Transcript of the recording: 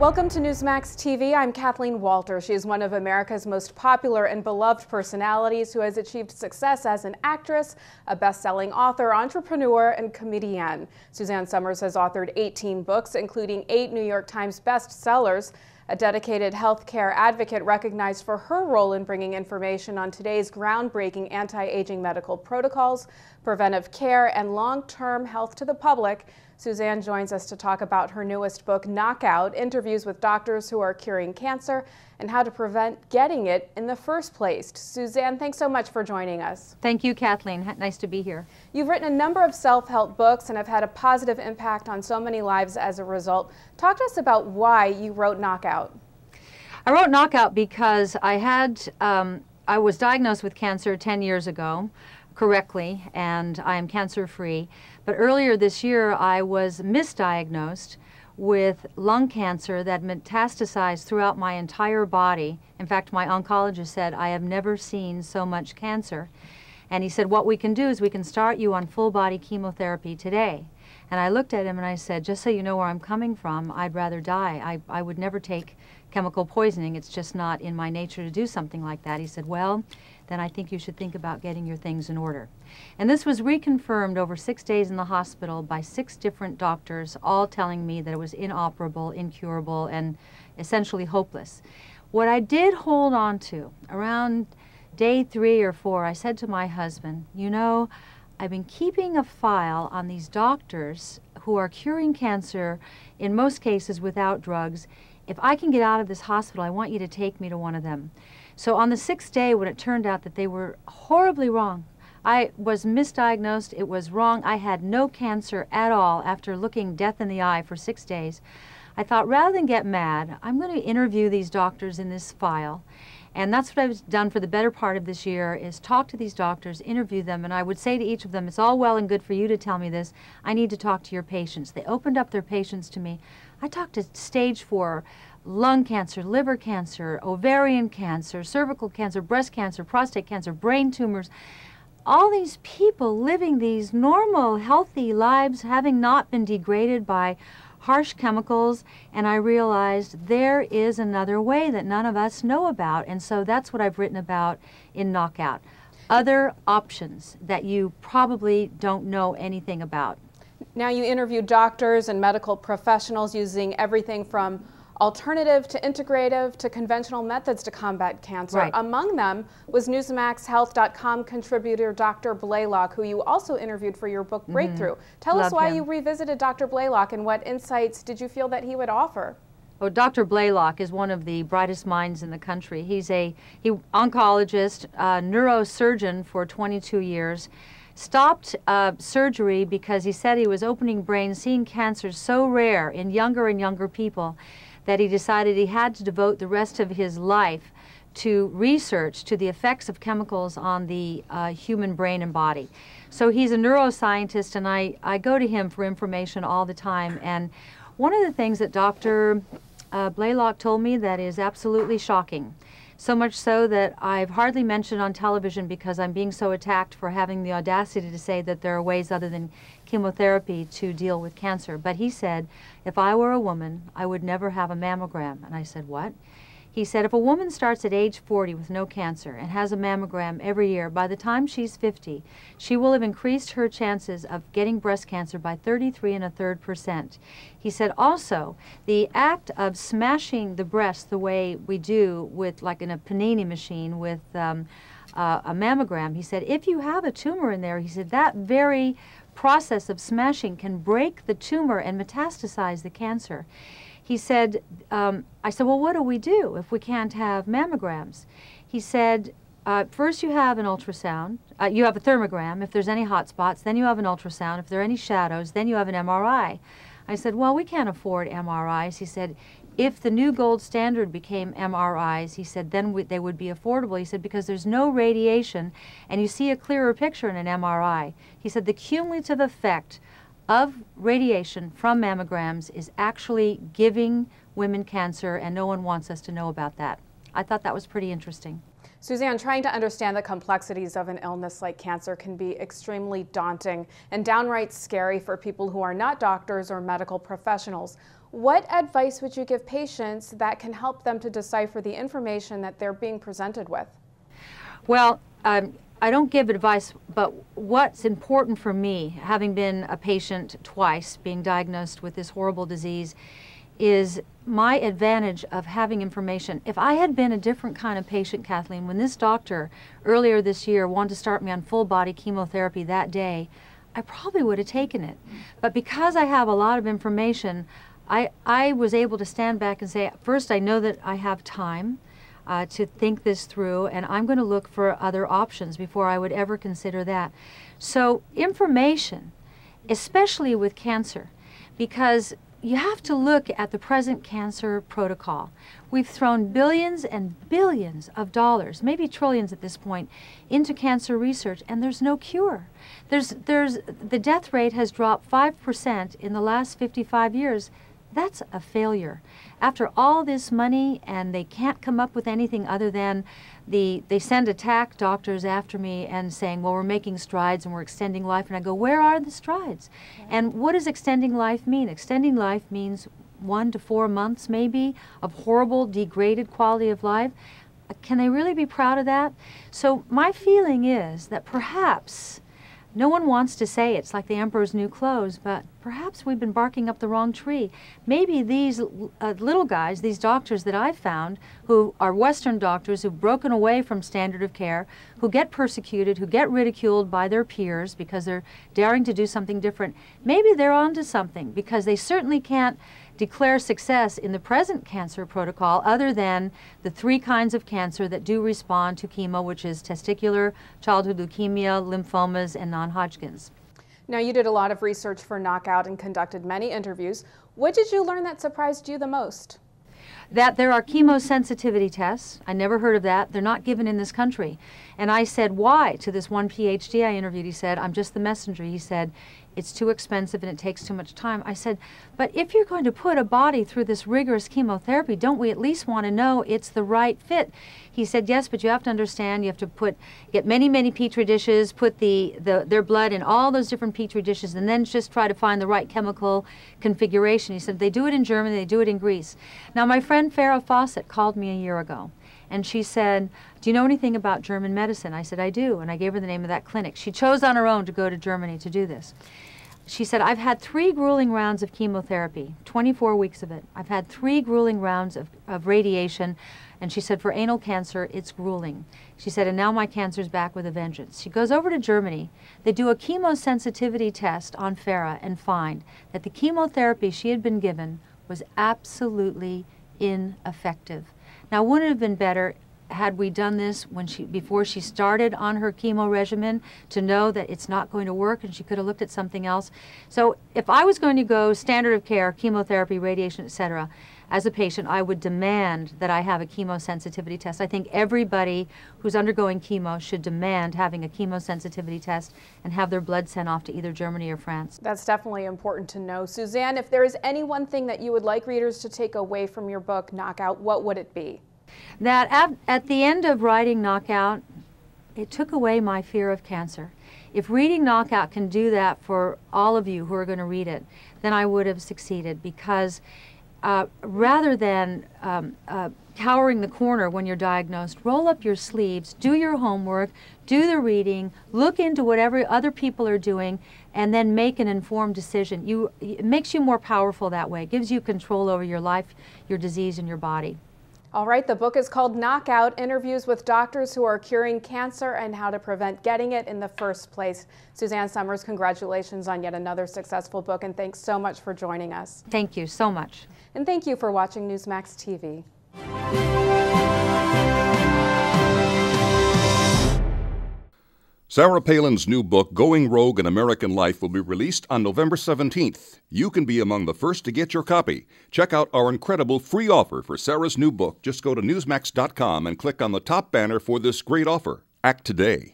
Welcome to Newsmax TV. I'm Kathleen Walter. She is one of America's most popular and beloved personalities who has achieved success as an actress, a best-selling author, entrepreneur, and comedian. Suzanne Somers has authored 18 books, including 8 New York Times bestsellers. A dedicated healthcare advocate recognized for her role in bringing information on today's groundbreaking anti-aging medical protocols, preventive care, and long-term health to the public. Suzanne joins us to talk about her newest book, Knockout, interviews with doctors who are curing cancer and how to prevent getting it in the first place. Suzanne, thanks so much for joining us. Thank you, Kathleen. Nice to be here. You've written a number of self-help books and have had a positive impact on so many lives as a result. Talk to us about why you wrote Knockout. I wrote Knockout because I was diagnosed with cancer 10 years ago, correctly, and I am cancer-free. But earlier this year, I was misdiagnosed with lung cancer that metastasized throughout my entire body. In fact, my oncologist said, I have never seen so much cancer. And he said, what we can do is we can start you on full-body chemotherapy today. And I looked at him and I said, just so you know where I'm coming from, I'd rather die. I would never take chemical poisoning. It's just not in my nature to do something like that. He said, well, then I think you should think about getting your things in order. And this was reconfirmed over 6 days in the hospital by 6 different doctors, all telling me that it was inoperable, incurable, and essentially hopeless. What I did hold on to, around day 3 or 4, I said to my husband, you know, I've been keeping a file on these doctors who are curing cancer, in most cases without drugs. If I can get out of this hospital, I want you to take me to one of them. So on the 6th day, when it turned out that they were horribly wrong, I was misdiagnosed, it was wrong, I had no cancer at all after looking death in the eye for 6 days, I thought rather than get mad, I'm going to interview these doctors in this file. And that's what I've done for the better part of this year, is talk to these doctors, interview them, and I would say to each of them, it's all well and good for you to tell me this, I need to talk to your patients. They opened up their patients to me. I talked to stage 4 lung cancer, liver cancer, ovarian cancer, cervical cancer, breast cancer, prostate cancer, brain tumors. All these people living these normal, healthy lives, having not been degraded by harsh chemicals, and I realized there is another way that none of us know about, and so that's what I've written about in Knockout. Other options that you probably don't know anything about. Now, you interview doctors and medical professionals using everything from alternative to integrative to conventional methods to combat cancer. Right. Among them was NewsmaxHealth.com contributor Dr. Blaylock, who you also interviewed for your book Breakthrough. Tell us why you revisited Dr. Blaylock and what insights did you feel that he would offer? Well, Dr. Blaylock is one of the brightest minds in the country. He's an oncologist, neurosurgeon for 22 years. Stopped surgery because he said he was opening brains, seeing cancers so rare in younger and younger people that he decided he had to devote the rest of his life to research, to the effects of chemicals on the human brain and body. So he's a neuroscientist, and I go to him for information all the time. And one of the things that Dr. Blaylock told me that is absolutely shocking, so much so that I've hardly mentioned on television because I'm being so attacked for having the audacity to say that there are ways other than chemotherapy to deal with cancer. But he said, if I were a woman, I would never have a mammogram. And I said, what? He said, if a woman starts at age 40 with no cancer and has a mammogram every year, by the time she's 50, she will have increased her chances of getting breast cancer by 33 1/3%. He said also, the act of smashing the breast the way we do with, like in a panini machine with a mammogram, he said, if you have a tumor in there, he said, that very process of smashing can break the tumor and metastasize the cancer. He said, I said, well, what do we do if we can't have mammograms? He said, first you have an ultrasound, you have a thermogram, if there's any hot spots, then you have an ultrasound, if there are any shadows, then you have an MRI. I said, well, we can't afford MRIs. He said, if the new gold standard became MRIs, he said, then they would be affordable. He said, because there's no radiation, and you see a clearer picture in an MRI. He said, the cumulative effect of radiation from mammograms is actually giving women cancer, and no one wants us to know about that. I thought that was pretty interesting. Suzanne, trying to understand the complexities of an illness like cancer can be extremely daunting and downright scary for people who are not doctors or medical professionals. What advice would you give patients that can help them to decipher the information that they're being presented with? Well, I don't give advice, but what's important for me, having been a patient twice, being diagnosed with this horrible disease, is my advantage of having information. If I had been a different kind of patient, Kathleen, when this doctor earlier this year wanted to start me on full body chemotherapy that day, I probably would have taken it. But because I have a lot of information, I was able to stand back and say, first, I know that I have time to think this through, and I'm going to look for other options before I would ever consider that. So information, especially with cancer, because you have to look at the present cancer protocol. We've thrown billions and billions of dollars, maybe trillions at this point, into cancer research, and there's no cure. The death rate has dropped 5% in the last 55 years. That's a failure. After all this money, and they can't come up with anything other than they send attack doctors after me and saying, well, we're making strides and we're extending life. And I go, where are the strides? And what does extending life mean? Extending life means 1 to 4 months maybe of horrible, degraded quality of life. Can they really be proud of that? So my feeling is that perhaps, no one wants to say it's like the emperor's new clothes, but perhaps we've been barking up the wrong tree. Maybe these little guys, these doctors that I've found, who are Western doctors who've broken away from standard of care, who get persecuted, who get ridiculed by their peers because they're daring to do something different, maybe they're onto something, because they certainly can't declare success in the present cancer protocol other than the 3 kinds of cancer that do respond to chemo, which is testicular, childhood leukemia, lymphomas, and non-Hodgkin's. Now, you did a lot of research for Knockout and conducted many interviews. What did you learn that surprised you the most? That there are chemosensitivity tests. I never heard of that. They're not given in this country. And I said, why? To this one PhD I interviewed, he said, I'm just the messenger. He said, it's too expensive and it takes too much time. I said, but if you're going to put a body through this rigorous chemotherapy, don't we at least want to know it's the right fit? He said, yes, but you have to understand, you have to get many, many petri dishes, put their blood in all those different petri dishes, and then just try to find the right chemical configuration. He said, they do it in Germany, they do it in Greece. Now, my friend Farrah Fawcett called me a year ago, and she said, do you know anything about German medicine? I said, I do, and I gave her the name of that clinic. She chose on her own to go to Germany to do this. She said, I've had 3 grueling rounds of chemotherapy, 24 weeks of it. I've had 3 grueling rounds of radiation, and she said, for anal cancer, it's grueling. She said, and now my cancer's back with a vengeance. She goes over to Germany. They do a chemosensitivity test on Farrah and find that the chemotherapy she had been given was absolutely ineffective. Now, wouldn't it have been better had we done this before she started on her chemo regimen, to know that it's not going to work, and she could have looked at something else? So if I was going to go standard of care, chemotherapy, radiation, etc., as a patient, I would demand that I have a chemosensitivity test. I think everybody who's undergoing chemo should demand having a chemosensitivity test and have their blood sent off to either Germany or France. That's definitely important to know. Suzanne, if there is any one thing that you would like readers to take away from your book, Knockout, what would it be? That at the end of writing Knockout, it took away my fear of cancer. If reading Knockout can do that for all of you who are going to read it, then I would have succeeded, because rather than cowering the corner when you're diagnosed, roll up your sleeves, do your homework, do the reading, look into whatever other people are doing, and then make an informed decision. It makes you more powerful that way. It gives you control over your life, your disease, and your body. All right, the book is called Knockout, Interviews with Doctors Who Are Curing Cancer and How to Prevent Getting It in the First Place. Suzanne Summers, congratulations on yet another successful book, and thanks so much for joining us. Thank you so much. And thank you for watching Newsmax TV. Sarah Palin's new book, Going Rogue in American Life, will be released on November 17th. You can be among the first to get your copy. Check out our incredible free offer for Sarah's new book. Just go to Newsmax.com and click on the top banner for this great offer. Act today.